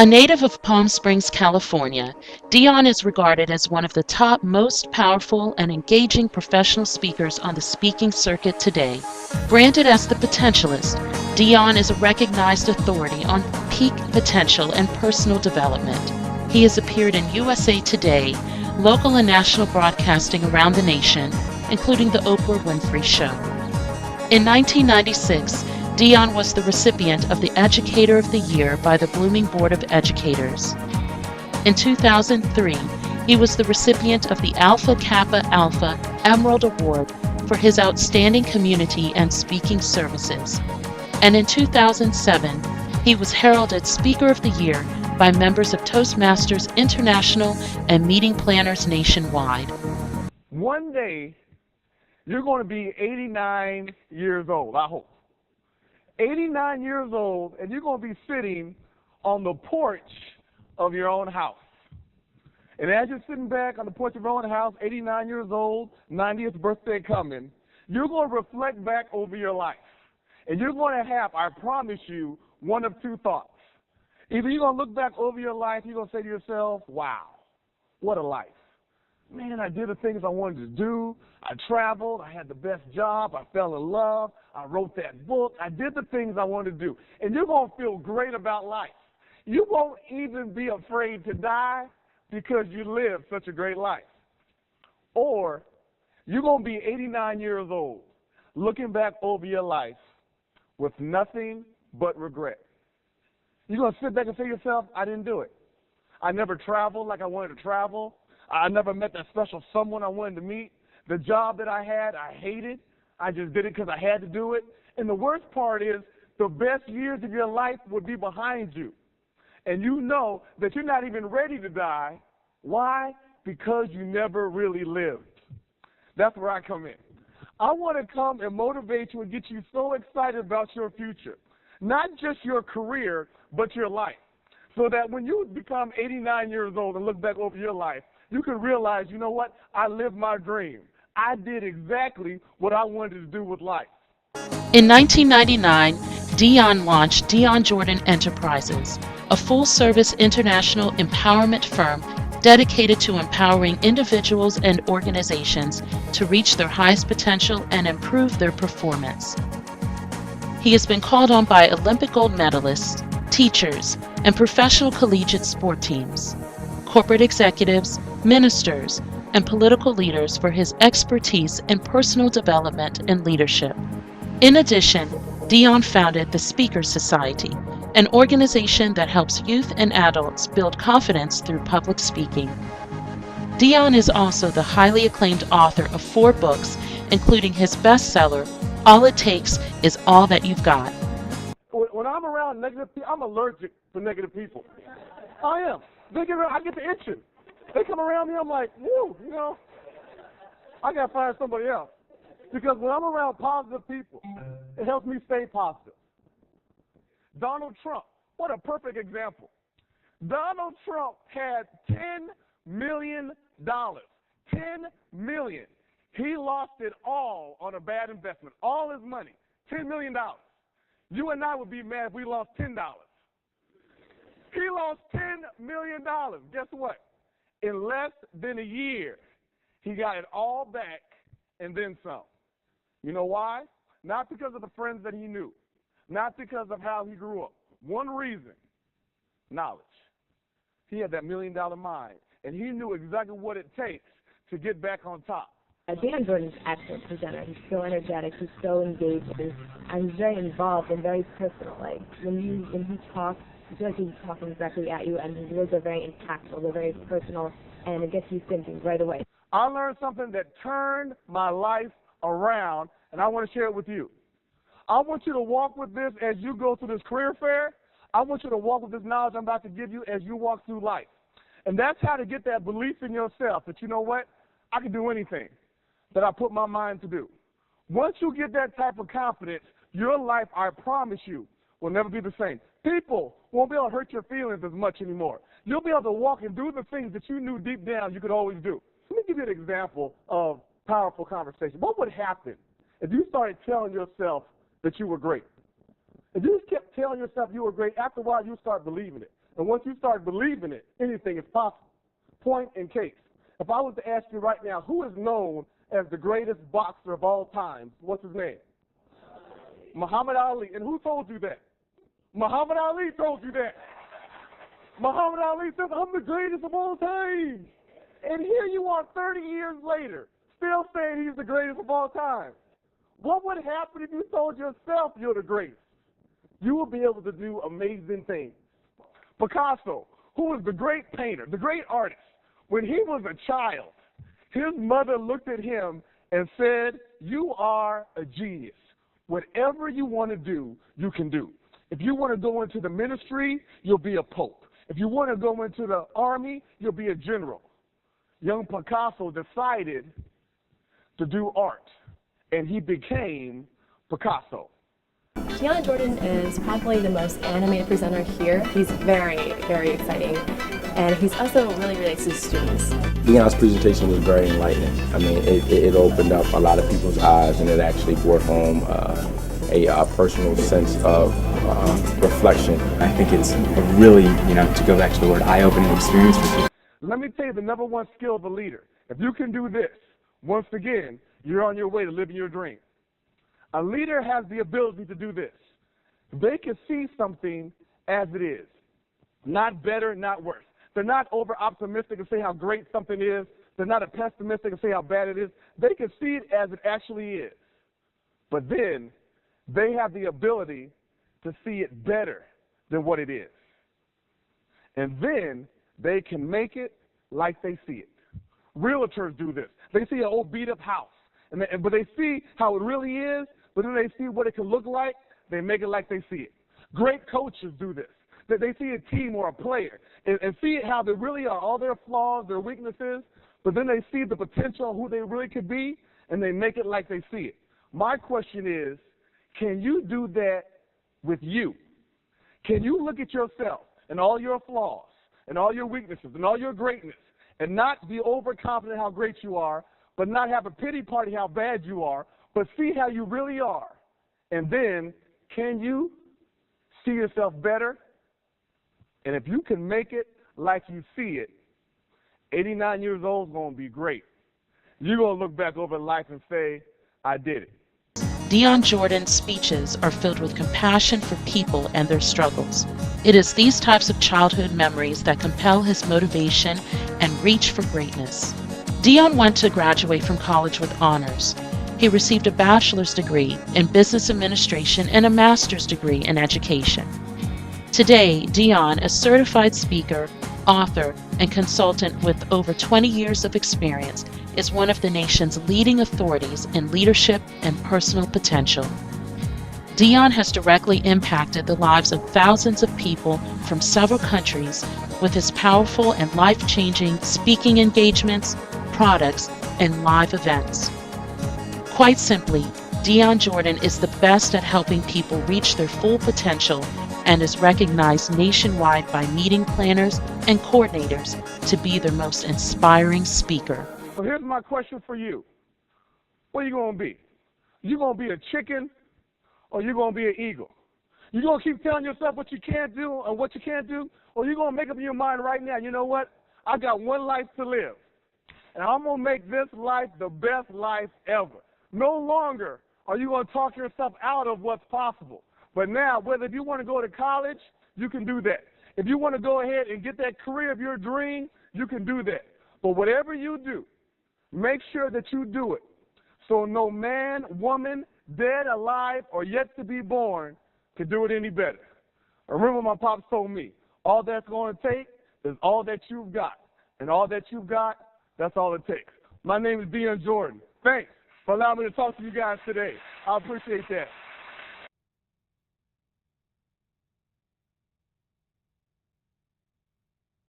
A native of Palm Springs, California, Dion is regarded as one of the top most powerful and engaging professional speakers on the speaking circuit today. Branded as the potentialist, Dion is a recognized authority on peak potential and personal development. He has appeared in USA Today, local and national broadcasting around the nation, including The Oprah Winfrey Show. In 1996, Dion was the recipient of the Educator of the Year by the Blooming Board of Educators. In 2003, he was the recipient of the Alpha Kappa Alpha Emerald Award for his outstanding community and speaking services. And in 2007, he was heralded Speaker of the Year by members of Toastmasters International and meeting planners nationwide. One day, you're going to be 89 years old, I hope. 89 years old, and you're going to be sitting on the porch of your own house. And as you're sitting back on the porch of your own house, 89 years old, 90th birthday coming, you're going to reflect back over your life. And you're going to have, I promise you, one of two thoughts. Either you're going to look back over your life, you're going to say to yourself, wow, what a life. Man, I did the things I wanted to do. I traveled. I had the best job. I fell in love. I wrote that book. I did the things I wanted to do. And you're going to feel great about life. You won't even be afraid to die because you lived such a great life. Or you're going to be 89 years old, looking back over your life with nothing but regret. You're going to sit back and say to yourself, I didn't do it. I never traveled like I wanted to travel. I never met that special someone I wanted to meet. The job that I had, I hated. I just did it because I had to do it. And the worst part is the best years of your life would be behind you. And you know that you're not even ready to die. Why? Because you never really lived. That's where I come in. I want to come and motivate you and get you so excited about your future. Not just your career, but your life. So that when you become 89 years old and look back over your life, you can realize, you know what? I lived my dream. I did exactly what I wanted to do with life. In 1999, Dion launched Dion Jordan Enterprises, a full-service international empowerment firm dedicated to empowering individuals and organizations to reach their highest potential and improve their performance. He has been called on by Olympic gold medalists, teachers, and professional collegiate sport teams, corporate executives, ministers, and political leaders for his expertise in personal development and leadership. In addition, Dion founded the Speaker Society, an organization that helps youth and adults build confidence through public speaking. Dion is also the highly acclaimed author of 4 books, including his bestseller, All It Takes Is All That You've Got. When I'm around negative people, I'm allergic to negative people. I am. I get the itching. They come around me, I'm like, woo, I got to find somebody else. Because when I'm around positive people, it helps me stay positive. Donald Trump, what a perfect example. Donald Trump had $10 million. $10 million. He lost it all on a bad investment, all his money, $10 million. You and I would be mad if we lost $10. He lost $10 million. Guess what? In less than a year, he got it all back and then some. You know why? Not because of the friends that he knew. Not because of how he grew up. One reason, knowledge. He had that $1 million mind, and he knew exactly what it takes to get back on top. Dion Jordan's an excellent presenter. He's so energetic, he's so engaged, and he's very involved and very personal. Like, when he talks, I feel like he's talking directly at you, and his words are very impactful, they're very personal, and it gets you thinking right away. I learned something that turned my life around, and I want to share it with you. I want you to walk with this as you go through this career fair. I want you to walk with this knowledge I'm about to give you as you walk through life. And that's how to get that belief in yourself that, you know what, I can do anything that I put my mind to do. Once you get that type of confidence, your life, I promise you, will never be the same. People won't be able to hurt your feelings as much anymore. You'll be able to walk and do the things that you knew deep down you could always do. Let me give you an example of powerful conversation. What would happen if you started telling yourself that you were great? If you just kept telling yourself you were great, after a while you start believing it. And once you start believing it, anything is possible. Point in case. If I was to ask you right now, who is known as the greatest boxer of all time, what's his name? Muhammad Ali. And who told you that? Muhammad Ali told you that. Muhammad Ali said, I'm the greatest of all time. And here you are 30 years later, still saying he's the greatest of all time. What would happen if you told yourself you're the greatest? You will be able to do amazing things. Picasso, who was the great painter, the great artist, when he was a child, his mother looked at him and said, you are a genius. Whatever you want to do, you can do. If you want to go into the ministry, you'll be a pope. If you want to go into the army, you'll be a general. Young Picasso decided to do art, and he became Picasso. Dion Jordan is probably the most animated presenter here. He's very, very exciting, and he's also really relates to his students. Dion's presentation was very enlightening. I mean, it opened up a lot of people's eyes, and it actually brought home a personal sense of reflection. I think it's a really, to go back to the word, eye-opening experience for people. Let me tell you the number one skill of a leader. If you can do this, once again, you're on your way to living your dream. A leader has the ability to do this. They can see something as it is, not better, not worse. They're not over-optimistic and say how great something is. They're not a pessimistic and say how bad it is. They can see it as it actually is. But then they have the ability to see it better than what it is. And then they can make it like they see it. Realtors do this. They see an old beat-up house, but they see how it really is, but then they see what it can look like, they make it like they see it. Great coaches do this. They see a team or a player and see it how they really are, all their flaws, their weaknesses, but then they see the potential of who they really could be, and they make it like they see it. My question is, can you do that with you? Can you look at yourself and all your flaws and all your weaknesses and all your greatness and not be overconfident how great you are, but not have a pity party how bad you are, but see how you really are? And then, can you see yourself better? And if you can make it like you see it, 89 years old is going to be great. You're going to look back over life and say, I did it. Dion Jordan's speeches are filled with compassion for people and their struggles. It is these types of childhood memories that compel his motivation and reach for greatness. Dion went to graduate from college with honors. He received a bachelor's degree in business administration and a master's degree in education. Today, Dion, a certified speaker, author, and consultant with over 20 years of experience, is one of the nation's leading authorities in leadership and personal potential. Dion has directly impacted the lives of thousands of people from several countries with his powerful and life-changing speaking engagements, products, and live events. Quite simply, Dion Jordan is the best at helping people reach their full potential and is recognized nationwide by meeting planners and coordinators to be their most inspiring speaker. So here's my question for you. What are you going to be? You going to be a chicken or you going to be an eagle? You going to keep telling yourself what you can't do and what you can't do? Or you going to make up your mind right now, you know what? I got one life to live. And I'm going to make this life the best life ever. No longer are you going to talk yourself out of what's possible. But now, whether if you want to go to college, you can do that. If you want to go ahead and get that career of your dream, you can do that. But whatever you do, make sure that you do it so no man, woman, dead, alive, or yet to be born can do it any better. Remember my pops told me, all that's going to take is all that you've got. And all that you've got, that's all it takes. My name is Dion Jordan. Thanks for allowing me to talk to you guys today. I appreciate that.